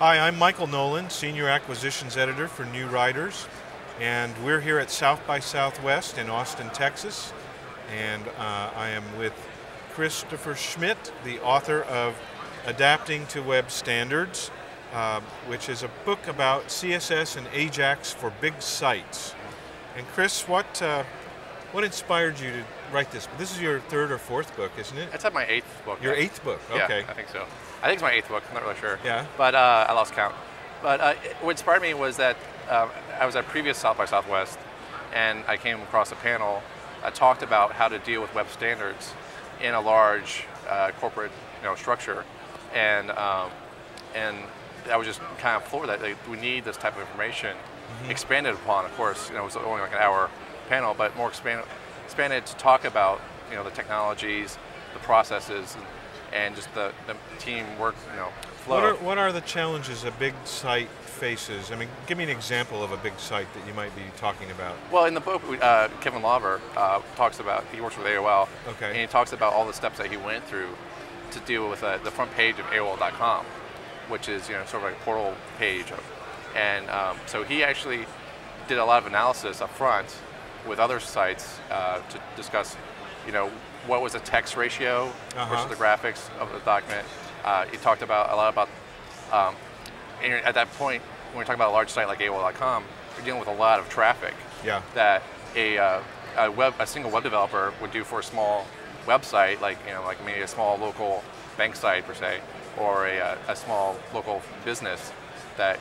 Hi, I'm Michael Nolan, Senior Acquisitions Editor for New Writers, and we're here at South by Southwest in Austin, Texas, and I am with Christopher Schmitt, the author of Adapting to Web Standards, which is a book about CSS and Ajax for big sites. And Chris, what inspired you to write this? This is your third or fourth book, isn't it? It's my eighth book. Your eighth book, okay. Yeah, I think so. I think it's my eighth book, I'm not really sure. Yeah. But I lost count. But what inspired me was that I was at previous South by Southwest, and I came across a panel that talked about how to deal with web standards in a large corporate structure. And I was just kind of floored that we need this type of information expanded upon, of course. It was only like an hour panel, but more expanded to talk about the technologies, the processes, and just the teamwork flow. What are the challenges a big site faces? I mean, give me an example of a big site that you might be talking about. Well, in the book, Kevin Lawver talks about, he works with AOL, and he talks about all the steps that he went through to deal with the front page of AOL.com, which is sort of like a portal page. So he actually did a lot of analysis up front with other sites to discuss, what was the text ratio versus the graphics of the document. He talked about a lot about, at that point, when we're talking about a large site like AOL.com, you're dealing with a lot of traffic that a single web developer would do for a small website, like maybe a small local bank site per se, or a small local business that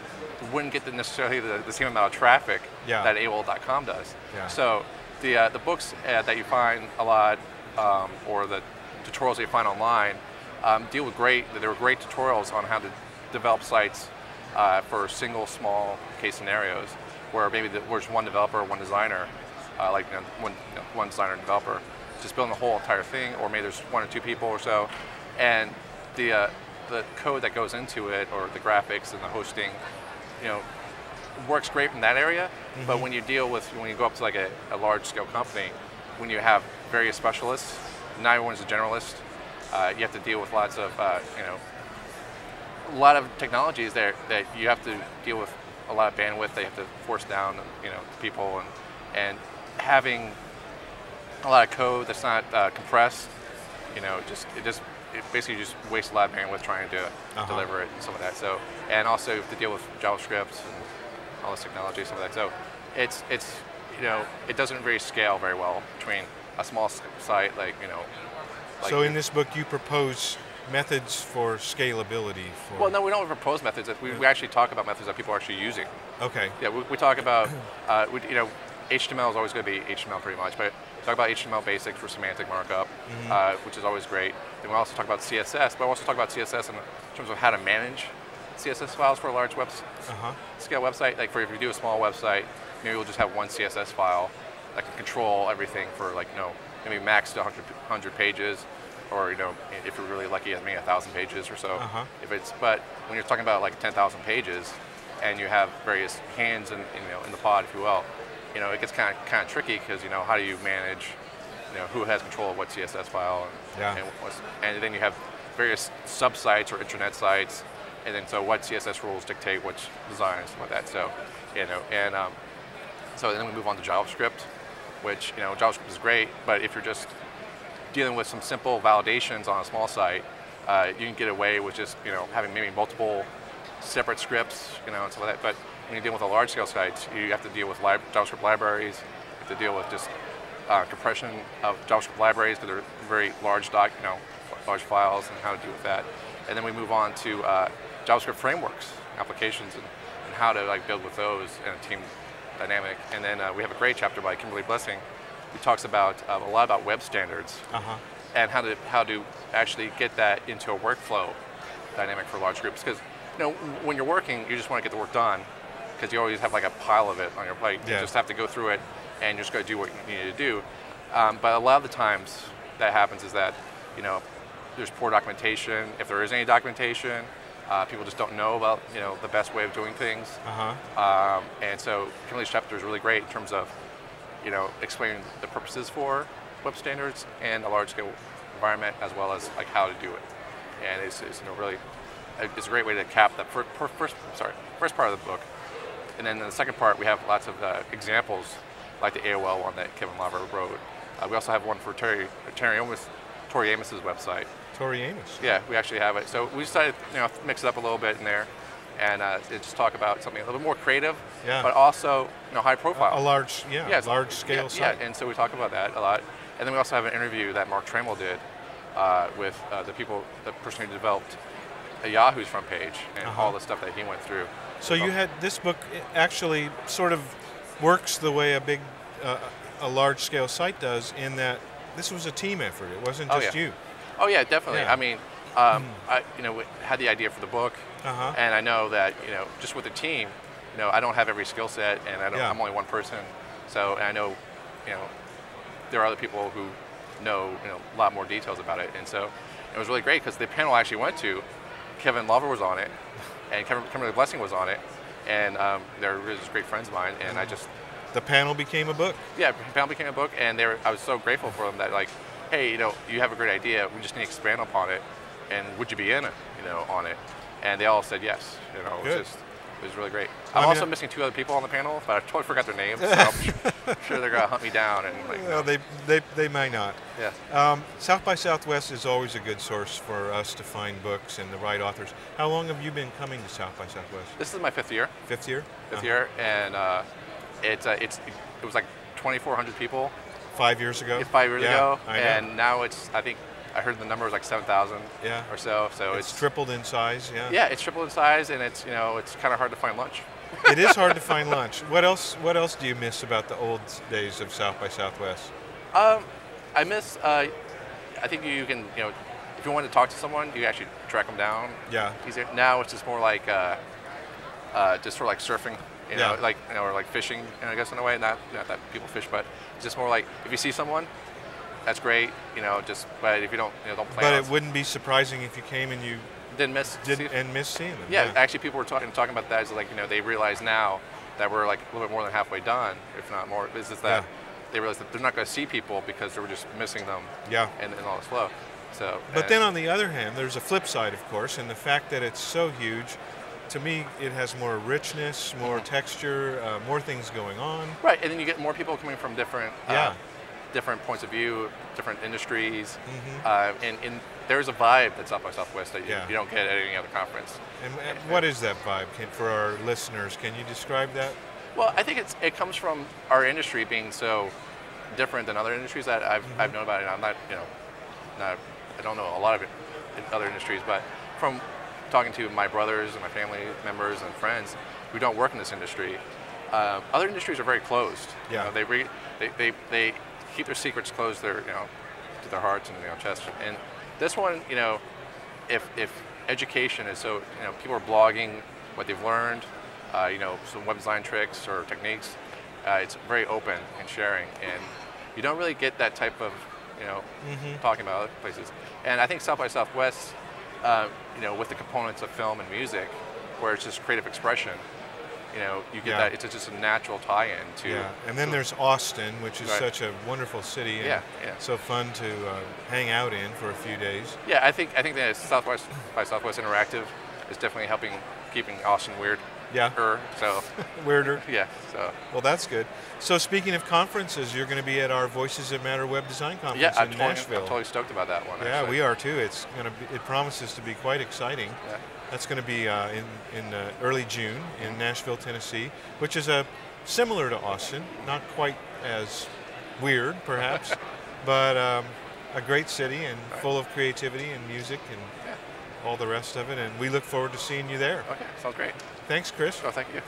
wouldn't get necessarily the same amount of traffic that AOL.com does. So the books that you find a lot, or the tutorials that you find online, there were great tutorials on how to develop sites for single small case scenarios, where maybe there's one developer, one designer, one designer and developer, just building the whole entire thing, or maybe there's one or two people or so, and the code that goes into it, or the graphics and the hosting, works great in that area. But when you go up to like a large scale company, when you have various specialists, not everyone's a generalist. You have to deal with lots of a lot of technologies that you have to deal with a lot of bandwidth. They have to force down to people, and having a lot of code that's not compressed, it basically just wastes a lot of bandwidth trying to deliver it and some of that. So, and also you have to deal with JavaScript and all this technology, some of that. So it doesn't really scale very well between a small site so in this book you propose methods for scalability. Well, no, we don't propose methods. We actually talk about methods that people are actually using. Okay. Yeah, we talk about, HTML is always going to be HTML pretty much, but we talk about HTML basics for semantic markup, which is always great. Then we also talk about CSS, but we also talk about CSS in terms of how to manage CSS files for a large scale website. Like if you do a small website, maybe we'll just have one CSS file that can control everything for maybe max to 100 pages, or if you're really lucky, maybe 1,000 pages or so. But when you're talking about like 10,000 pages, and you have various hands in the pod, if you will, it gets kind of tricky, because how do you manage who has control of what CSS file, and then you have various sub-sites or intranet sites, and then so what CSS rules dictate which design and stuff like that. So so then we move on to JavaScript, which JavaScript is great, but if you're just dealing with some simple validations on a small site, you can get away with just having maybe multiple separate scripts, and stuff like that. But when you're dealing with a large scale sites, you have to deal with JavaScript libraries. You have to deal with just compression of JavaScript libraries, because they're very large large files, and how to deal with that. And then we move on to JavaScript frameworks, applications, and how to build with those in a team dynamic. And then we have a great chapter by Kimberly Blessing, who talks about a lot about web standards and how to actually get that into a workflow dynamic for large groups. Because when you're working, you just want to get the work done, because you always have like a pile of it on your plate. You just have to go through it, and you're just going to do what you need to do. But a lot of the times that happens is that there's poor documentation. If there is any documentation, people just don't know about the best way of doing things. And so Kimberly's chapter is really great in terms of explaining the purposes for web standards in a large scale environment, as well as how to do it. And it's really is a great way to cap the first part of the book. And then in the second part, we have lots of examples, like the AOL one that Kevin Lava wrote. We also have one for Tori Amos's website. Tori Amos. Yeah, we actually have it. So we decided, mix it up a little bit in there, and just talk about something a little more creative, but also, high profile. A large, large scale site. Yeah, and so we talk about that a lot. And then we also have an interview that Mark Trammell did with the person who developed Yahoo's front page and all the stuff that he went through. So you had this book actually sort of works the way a large scale site does, in that this was a team effort. It wasn't just you. Oh yeah, definitely. Yeah. I mean, I had the idea for the book, and I know that just with the team, I don't have every skill set, and I'm only one person. So and I know, there are other people who know a lot more details about it, and so it was really great because the panel I actually went to, Kevin Lava was on it, and Kimberly Blessing was on it, and they're just great friends of mine, and The panel became a book. Yeah, the panel became a book, and I was so grateful for them that, like, hey, you have a great idea, we just need to expand upon it, and would you be in it, on it? And they all said yes. It was really great. I'm also missing 2 other people on the panel, but I totally forgot their names, so I'm sure they're gonna hunt me down and Well, they may not. Yeah. South by Southwest is always a good source for us to find books and the right authors. How long have you been coming to South by Southwest? This is my 5th year. 5th year? 5th year, and it was like 2,400 people. 5 years ago? 5 years ago, I know. and now I think I heard the number was like 7,000 or so. So it's tripled in size. Yeah. Yeah, it's tripled in size, and it's it's kind of hard to find lunch. It is hard to find lunch. What else do you miss about the old days of South by Southwest? I miss. I think you can if you want to talk to someone, you actually track them down. Yeah. Easier. Now it's just more like just sort of like surfing. Or like fishing, I guess in a way. Not that people fish, but it's just more like if you see someone, that's great. But if you don't plan. But it wouldn't be surprising if you came and you missed seeing them. Yeah, actually, people were talking about that. Is like they realize now that we're like a little bit more than halfway done, if not more. It's just that they realize that they're not going to see people because they were just missing them. Yeah. And all this flow. So. But then on the other hand, there's a flip side, of course, and the fact that it's so huge. To me, it has more richness, more texture, more things going on. Right, and then you get more people coming from different points of view, different industries, and there's a vibe that's South by Southwest that you don't get at any other conference. And what is that vibe for our listeners? Can you describe that? Well, I think it comes from our industry being so different than other industries that I've known about it. I'm not, I don't know a lot of it in other industries, but from talking to my brothers and my family members and friends who don't work in this industry, other industries are very closed. Yeah. They keep their secrets close to their hearts and chests. And this one, if education is so, people are blogging what they've learned, some web design tricks or techniques. It's very open and sharing, and you don't really get that type of, talking about other places. And I think South by Southwest, with the components of film and music, where it's just creative expression, you get that. It's just a natural tie-in to. Yeah, and then there's Austin, which is such a wonderful city and so fun to hang out in for a few days. Yeah, I think that South by Southwest Interactive is definitely helping keeping Austin weird. Yeah. So. Weirder. Yeah. So. Well, that's good. So speaking of conferences, you're going to be at our Voices That Matter Web Design Conference in Nashville. I'm totally stoked about that one. Yeah, actually. we are too. It promises to be quite exciting. Yeah. That's going to be in early June in Nashville, Tennessee, which is similar to Austin, not quite as weird perhaps, but a great city and full of creativity and music and all the rest of it. And we look forward to seeing you there. Okay, sounds great. Thanks, Chris. Oh, thank you.